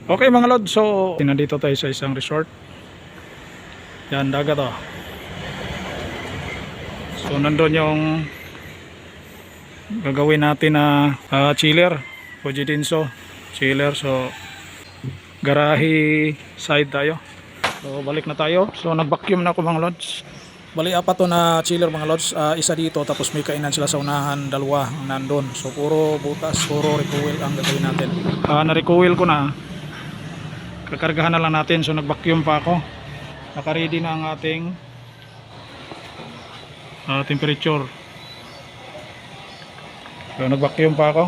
Okay mga lod, so nandito tayo sa isang resort. Yan, dagat oh. So nandun yung gagawin natin na chiller, Fujitsu chiller. So garahe side tayo. So balik na tayo. So nag-vacuum na ako mga lods. Bali apat to na chiller mga lods, isa dito tapos may kainan sila sa unahan, dalawa nandun. So puro butas, puro recoil ang gagawin natin. Na-recoil ko na. Kakargahan na lang natin. So nag-vacuum pa ako. Naka-ready na ang ating temperature. So nag-vacuum pa ako.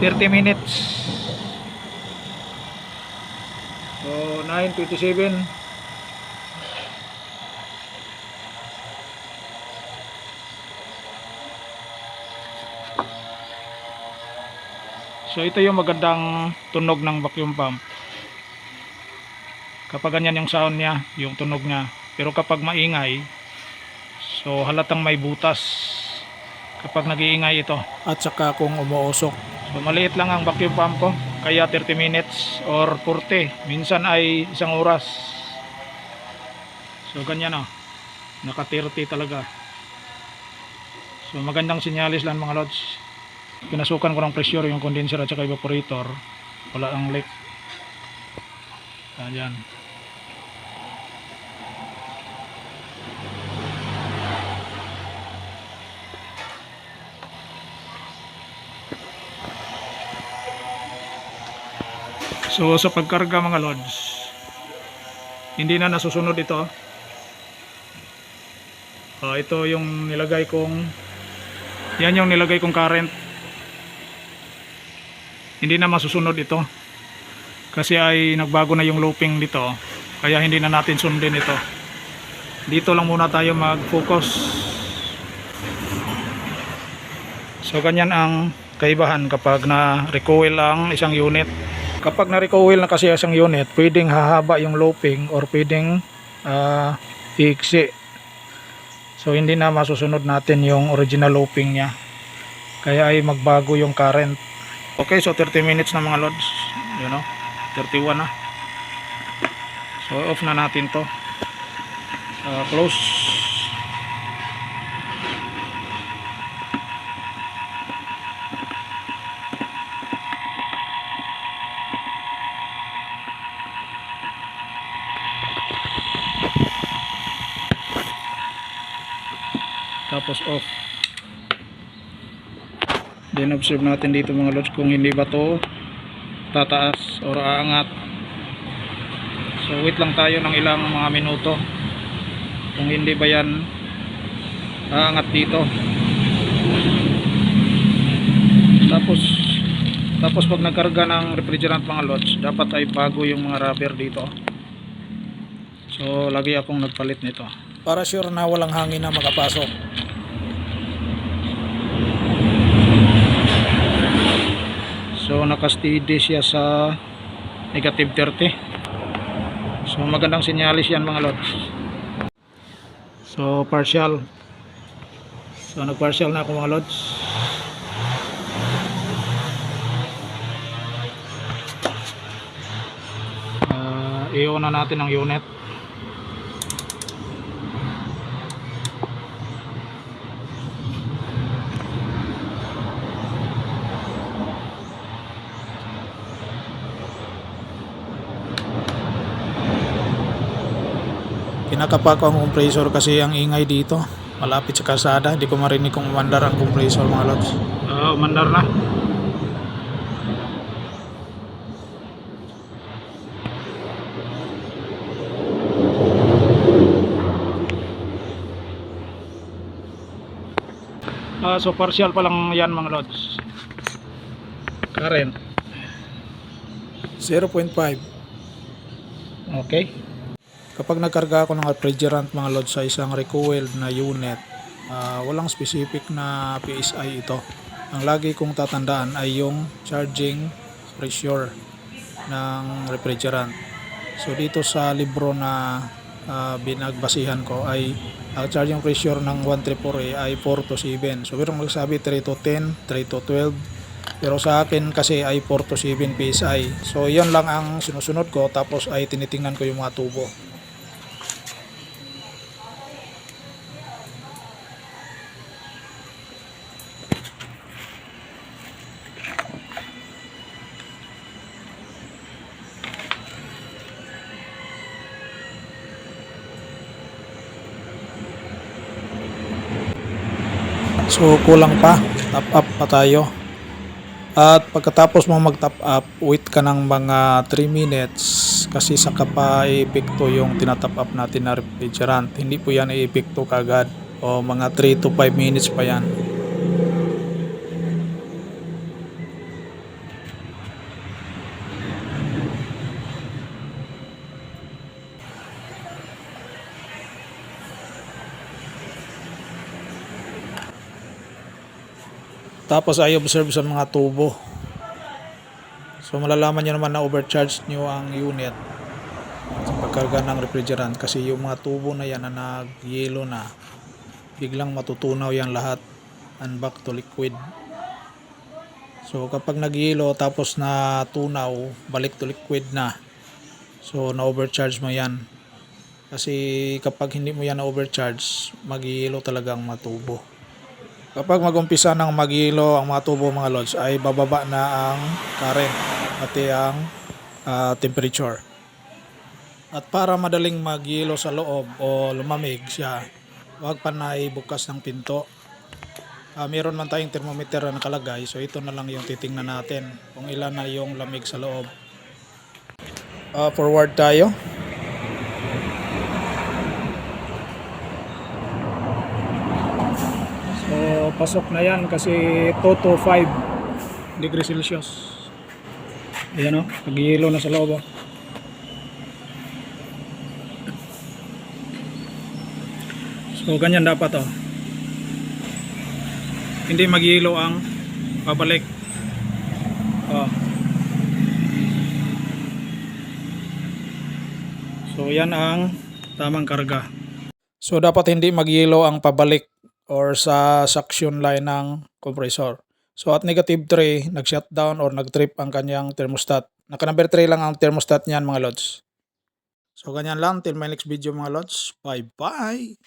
$30. So 9:27. So ito yung magandang tunog ng vacuum pump. Kapag ganyan yung sound niya, yung tunog niya. Pero kapag maingay, so halatang may butas kapag nag-iingay ito. At saka kung umuusok. So maliit lang ang vacuum pump ko, kaya 30 minutes or 40. Minsan ay 1 oras. So ganyan oh. Naka 30 talaga. So magandang sinyalis lang mga lods. Pinasukan ko ng pressure yung condenser at saka evaporator. Wala ang leak. Ayan. So sa pagkarga mga lods, hindi na nasusunod ito. Ito yung nilagay kong, yan yung nilagay kong current. Hindi na masusunod ito kasi ay nagbago na yung looping dito, kaya hindi na natin sundin ito. Dito lang muna tayo mag-focus. So ganyan ang kaibahan kapag na-recoil ang isang unit. Kapag na-recoil na kasi isang unit, pwedeng hahaba yung looping or pwedeng iiksi. So hindi na masusunod natin yung original looping niya, kaya ay magbago yung current. Okay, so 30 minutes na mga lods, you know, 31 na. So off na natin to. Close. Tapos off. Then observe natin dito mga lods kung hindi ba to tataas or aangat. So wait lang tayo ng ilang mga minuto kung hindi ba yan aangat dito. Tapos pag nagkarga ng refrigerant mga lods, dapat ay bago yung mga rubber dito. So lagi akong nagpalit nito para sure na walang hangin na makapasok. So naka-steady siya sa negative 30. So magandang sinyalis yan mga lods. So partial. So nag-partial na ako mga lods. I-on na natin ang unit. Kinakapa ko ang compressor kasi ang ingay dito malapit sa kalsada. Hindi ko marinig kung umandar ang compressor mga lods. Umandar na. So partial pa lang yan mga lods. Current 0.5. Okay. Kapag nagkarga ako ng refrigerant mga lods sa isang recoiled na unit, walang specific na PSI ito. Ang lagi kong tatandaan ay yung charging pressure ng refrigerant. So dito sa libro na binagbasihan ko ay ang charging pressure ng 134A ay 4 to 7. So merong magsabi 3 to 10, 3 to 12. Pero sa akin kasi ay 4 to 7 PSI. So yan lang ang sinusunod ko, tapos ay tinitingnan ko yung mga tubo. So kulang pa, top up pa tayo. At pagkatapos mo mag-top up, wait ka ng mga 3 minutes kasi saka pa i-epekto yung tinatop up natin na refrigerant. Hindi po yan i-epekto kagad, o mga 3 to 5 minutes pa yan. Tapos ay observe sa mga tubo. So malalaman nyo naman na overcharge nyo ang unit sa pagkarga ng refrigerant kasi yung mga tubo na yan na nag-yellow na, biglang matutunaw yan lahat and back to liquid. So kapag nag-yellow tapos na tunaw, balik to liquid na. So na-overcharge mo yan. Kasi kapag hindi mo yan na-overcharge, mag-yellow talaga ang matubo. Kapag mag-umpisa ng mag-yellow ang mga tubo mga lods, ay bababa na ang current pati ang temperature. At para madaling mag-yellow sa loob o lumamig siya, huwag pa na ibukas ng pinto. Meron man tayong thermometer na nakalagay, so ito na lang yung titingnan natin kung ilan na yung lamig sa loob. Forward tayo. So pasok na yan kasi 2 to 5 degrees Celsius. Ayan o, nag-yellow na sa loob o. So ganyan dapat o. Hindi mag-yellow ang babalik. So yan ang tamang karga. So dapat hindi mag-yellow ang pabalik or sa suction line ng compressor. So at negative 3, nag-shutdown or nag-trip ang kanyang thermostat. Naka number 3 lang ang thermostat niyan mga lods. So ganyan lang, till my next video mga lods. Bye bye!